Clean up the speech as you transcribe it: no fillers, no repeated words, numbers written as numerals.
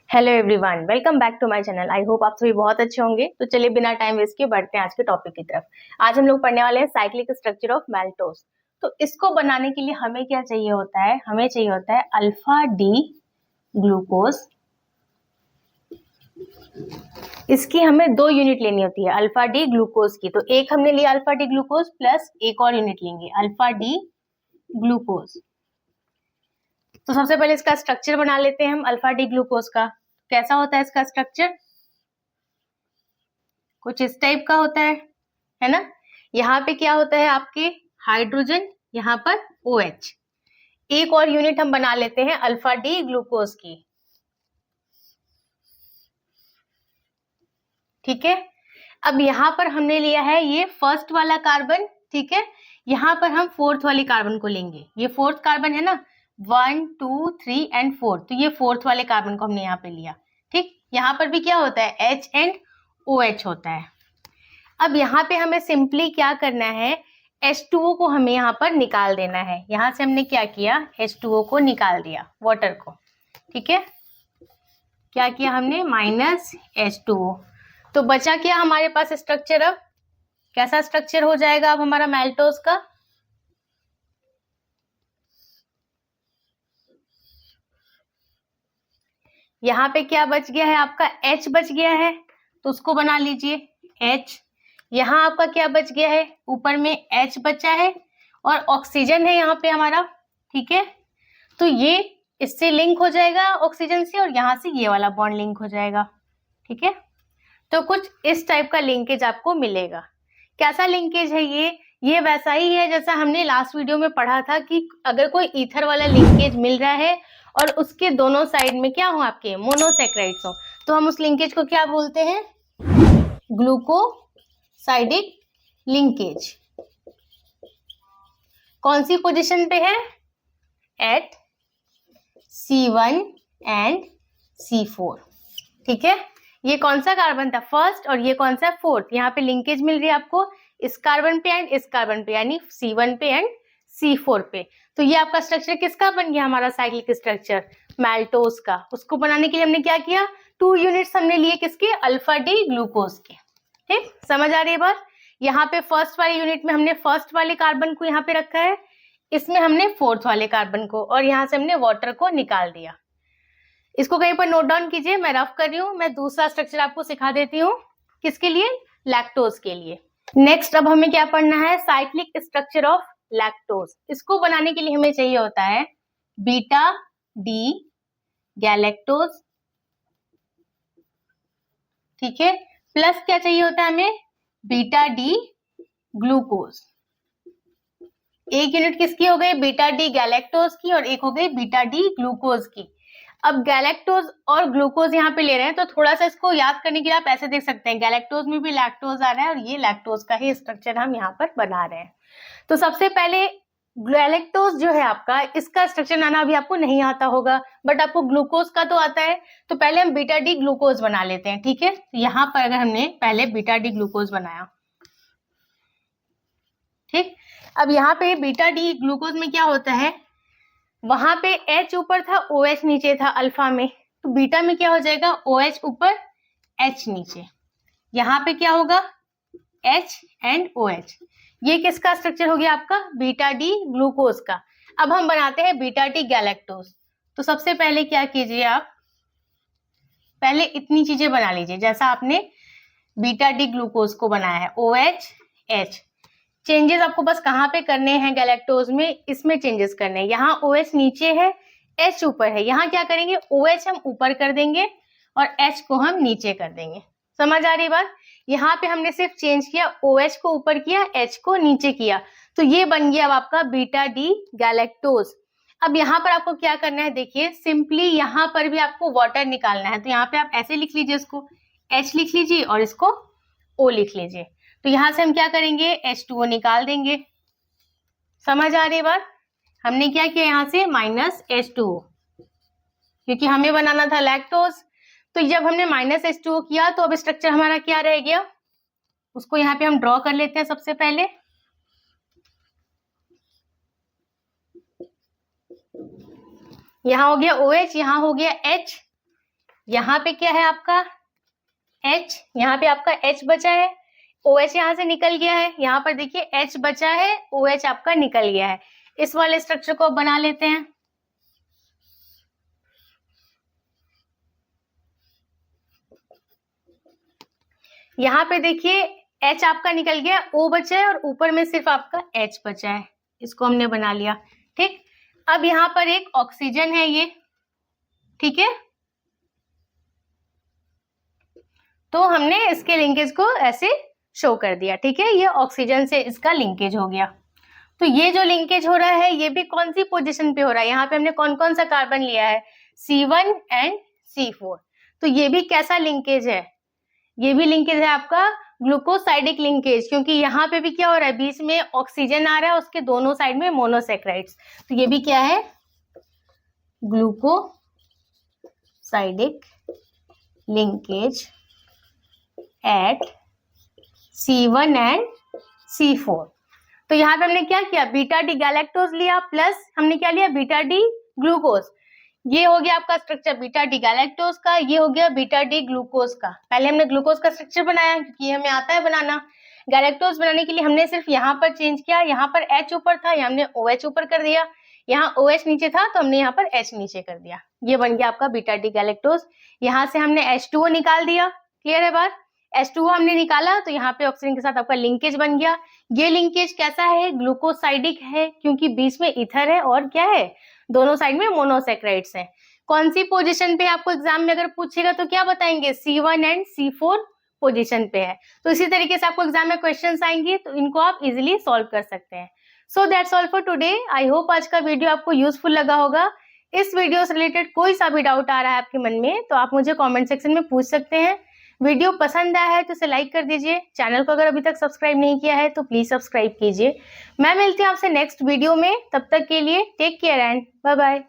Hello everyone, welcome back to my channel. I hope आप सभी बहुत अच्छे होंगे। तो चलिए बिना टाइम वेस्ट किए बढ़ते हैं आज के टॉपिक की तरफ। आज हम लोग पढ़ने वाले हैं साइक्लिक स्ट्रक्चर ऑफ मैल्टोज। तो इसको बनाने के लिए हमें क्या चाहिए होता है? हमें चाहिए होता है अल्फा डी ग्लूकोज। इसकी हमें 2 यूनिट लेनी होती है अल्फा डी ग्लूकोज की। तो एक हमने लिया अल्फा डी ग्लूकोज प्लस एक और यूनिट लेंगे अल्फा डी ग्लूकोज। तो सबसे पहले इसका स्ट्रक्चर बना लेते हैं हम अल्फा डी ग्लूकोज का। कैसा होता है इसका स्ट्रक्चर? कुछ इस टाइप का होता है ना। यहाँ पे क्या होता है आपके हाइड्रोजन, यहाँ पर OH। एक और यूनिट हम बना लेते हैं अल्फा डी ग्लूकोज की। ठीक है, अब यहाँ पर हमने लिया है ये फर्स्ट वाला कार्बन। ठीक है, यहाँ पर हम फोर्थ वाली कार्बन को लेंगे। ये फोर्थ कार्बन है ना, 1 2 3 एंड 4। तो ये फोर्थ वाले कार्बन को हमने यहाँ पे लिया। ठीक, यहाँ पर भी क्या होता है H एंड OH होता है। अब यहाँ पे हमें सिंपली क्या करना है, H2O को हमें यहाँ पर निकाल देना है। यहाँ से हमने क्या किया, H2O को निकाल दिया, वाटर को। ठीक है, क्या किया हमने, माइनस H2O। तो बचा क्या हमारे पास स्ट्रक्चर? अब कैसा स्ट्रक्चर हो जाएगा अब हमारा मैल्टोज का? यहाँ पे क्या बच गया है आपका, H बच गया है, तो उसको बना लीजिए H। यहाँ आपका क्या बच गया है, ऊपर में H बचा है और ऑक्सीजन है यहाँ पे हमारा। ठीक है, तो ये इससे लिंक हो जाएगा ऑक्सीजन से और यहाँ से ये वाला बॉन्ड लिंक हो जाएगा। ठीक है, तो कुछ इस टाइप का लिंकेज आपको मिलेगा। कैसा लिंकेज है ये वैसा ही है जैसा हमने लास्ट वीडियो में पढ़ा था कि अगर कोई ईथर वाला लिंकेज मिल रहा है और उसके दोनों साइड में क्या हो, आपके मोनोसेक्राइड्स हो, तो हम उस लिंकेज को क्या बोलते हैं, ग्लूकोसाइडिक लिंकेज। कौन सी पोजीशन पे है, एट C1 एंड C4। ठीक है, ये कौन सा कार्बन था, फर्स्ट, और ये कौन सा, फोर्थ। यहाँ पे लिंकेज मिल रही है आपको इस कार्बन पे एंड इस कार्बन पे, यानी C1 पे एंड C4 पे। तो ये आपका स्ट्रक्चर किसका बन गया, हमारा साइक्लिक स्ट्रक्चर मैल्टोज का। उसको बनाने के लिए हमने क्या किया, 2 यूनिट्स हमने लिए किसके, अल्फा डी ग्लूकोज के। ठीक, समझ आ रही है बात? यहाँ पे फर्स्ट वाले यूनिट में हमने फर्स्ट वाले कार्बन को यहाँ पे रखा है, इसमें हमने फोर्थ वाले कार्बन को, और यहाँ से हमने वाटर को निकाल दिया। इसको कहीं पर नोट डाउन कीजिए, मैं रफ कर रही हूँ। मैं दूसरा स्ट्रक्चर आपको सिखा देती हूँ, किसके लिए, लैक्टोज के लिए। नेक्स्ट अब हमें क्या पढ़ना है, साइक्लिक स्ट्रक्चर ऑफ लैक्टोज। इसको बनाने के लिए हमें चाहिए होता है बीटा डी गैलेक्टोज। ठीक है, प्लस क्या चाहिए होता है हमें, बीटा डी ग्लूकोज। एक यूनिट किसकी हो गई, बीटा डी गैलेक्टोज की, और एक हो गई बीटा डी ग्लूकोज की। अब गैलेक्टोज और ग्लूकोज यहाँ पे ले रहे हैं, तो थोड़ा सा इसको याद करने के लिए आप ऐसे देख सकते हैं, गैलेक्टोज में भी लैक्टोज आ रहा है और ये लैक्टोज का ही स्ट्रक्चर हम यहाँ पर बना रहे हैं। तो सबसे पहले गैलेक्टोज जो है आपका, इसका स्ट्रक्चर बनाना अभी आपको नहीं आता होगा, बट आपको ग्लूकोज का तो आता है। तो पहले हम बीटा डी ग्लूकोज बना लेते हैं। ठीक है, तो यहाँ पर अगर हमने पहले बीटा डी ग्लूकोज बनाया, ठीक, अब यहाँ पे बीटा डी ग्लूकोज में क्या होता है, वहां पे H ऊपर था, OH नीचे था अल्फा में, तो बीटा में क्या हो जाएगा, OH ऊपर H नीचे। यहाँ पे क्या होगा, H एंड OH। ये किसका स्ट्रक्चर हो गया आपका, बीटा डी ग्लूकोज का। अब हम बनाते हैं बीटा डी गैलेक्टोज। तो सबसे पहले क्या कीजिए आप, पहले इतनी चीजें बना लीजिए जैसा आपने बीटा डी ग्लूकोज को बनाया है, OH H। चेंजेस आपको बस कहाँ पे करने हैं गैलेक्टोज में, इसमें चेंजेस करने हैं। यहाँ OH नीचे है, H ऊपर है, यहाँ क्या करेंगे, OH हम ऊपर कर देंगे और H को हम नीचे कर देंगे। समझ आ रही बात? यहाँ पे हमने सिर्फ चेंज किया, OH को ऊपर किया, H को नीचे किया, तो ये बन गया अब आपका बीटा डी गैलेक्टोज। अब यहाँ पर आपको क्या करना है, देखिए सिंपली यहाँ पर भी आपको वाटर निकालना है। तो यहाँ पे आप ऐसे लिख लीजिए, इसको H लिख लीजिए और इसको O लिख लीजिए। तो यहां से हम क्या करेंगे, H2O निकाल देंगे। समझ आ रही बात? हमने क्या किया, यहां से माइनस H2O, क्योंकि हमें बनाना था लैक्टोज। तो जब हमने माइनस H2O किया, तो अब स्ट्रक्चर हमारा क्या रह गया, उसको यहाँ पे हम ड्रॉ कर लेते हैं। सबसे पहले यहाँ हो गया OH, यहाँ हो गया H, यहाँ पे क्या है आपका H, यहाँ पे आपका H बचा है, OH यहाँ से निकल गया है, यहाँ पर देखिए H बचा है, OH आपका निकल गया है। इस वाले स्ट्रक्चर को बना लेते हैं। यहाँ पे देखिए H आपका निकल गया, O बचा है और ऊपर में सिर्फ आपका H बचा है, इसको हमने बना लिया। ठीक, अब यहाँ पर एक ऑक्सीजन है ये, ठीक है, तो हमने इसके लिंकेज को ऐसे शो कर दिया। ठीक है, ये ऑक्सीजन से इसका लिंकेज हो गया। तो ये जो लिंकेज हो रहा है ये भी कौन सी पोजीशन पे हो रहा है, यहाँ पे हमने कौन कौन सा कार्बन लिया है, C1 एंड C4। तो ये भी कैसा लिंकेज है, ये भी लिंकेज है आपका ग्लूकोसाइडिक लिंकेज, क्योंकि यहाँ पे भी क्या हो रहा है, बीच में ऑक्सीजन आ रहा है, उसके दोनों साइड में मोनोसैकेराइड्स। तो ये भी क्या है, ग्लूकोसाइडिक linkage eight C1 and C4। तो यहाँ पे हमने क्या किया, बीटा डी गैलेक्टोज लिया प्लस हमने क्या लिया, बीटा डी ग्लूकोज। ये हो गया आपका स्ट्रक्चर बीटा डी गैलेक्टोज का, ये हो गया बीटा डी ग्लूकोज का। पहले हमने ग्लूकोज का स्ट्रक्चर बनाया क्योंकि हमें आता है बनाना। गैलेक्टोज बनाने के लिए हमने सिर्फ यहाँ पर चेंज किया, यहाँ पर H ऊपर था, यहाँ हमने OH ऊपर कर दिया, यहाँ OH नीचे था तो हमने यहाँ पर H नीचे कर दिया। ये बन गया आपका बीटा डी गैलेक्टोज। यहाँ से हमने H2O निकाल दिया, क्लियर है बात। H2O हमने निकाला तो यहाँ पे ऑक्सीजन के साथ आपका लिंकेज बन गया। ये लिंकेज कैसा है, ग्लूकोसाइडिक है, क्योंकि बीच में ईथर है और क्या है, दोनों साइड में मोनोसैकेराइड्स हैं। कौन सी पोजीशन पे आपको एग्जाम में अगर पूछेगा तो क्या बताएंगे, C1 एंड C4 पोजीशन पे है। तो इसी तरीके से आपको एग्जाम में क्वेश्चंस आएंगे तो इनको आप इजीली सॉल्व कर सकते हैं। So that's all for today. I hope आज का वीडियो आपको यूजफुल लगा होगा। इस वीडियो से रिलेटेड कोई सा भी डाउट आ रहा है आपके मन में तो आप मुझे कॉमेंट सेक्शन में पूछ सकते हैं। वीडियो पसंद आया है तो इसे लाइक कर दीजिए। चैनल को अगर अभी तक सब्सक्राइब नहीं किया है तो प्लीज सब्सक्राइब कीजिए। मैं मिलती हूँ आपसे नेक्स्ट वीडियो में, तब तक के लिए take care and bye bye.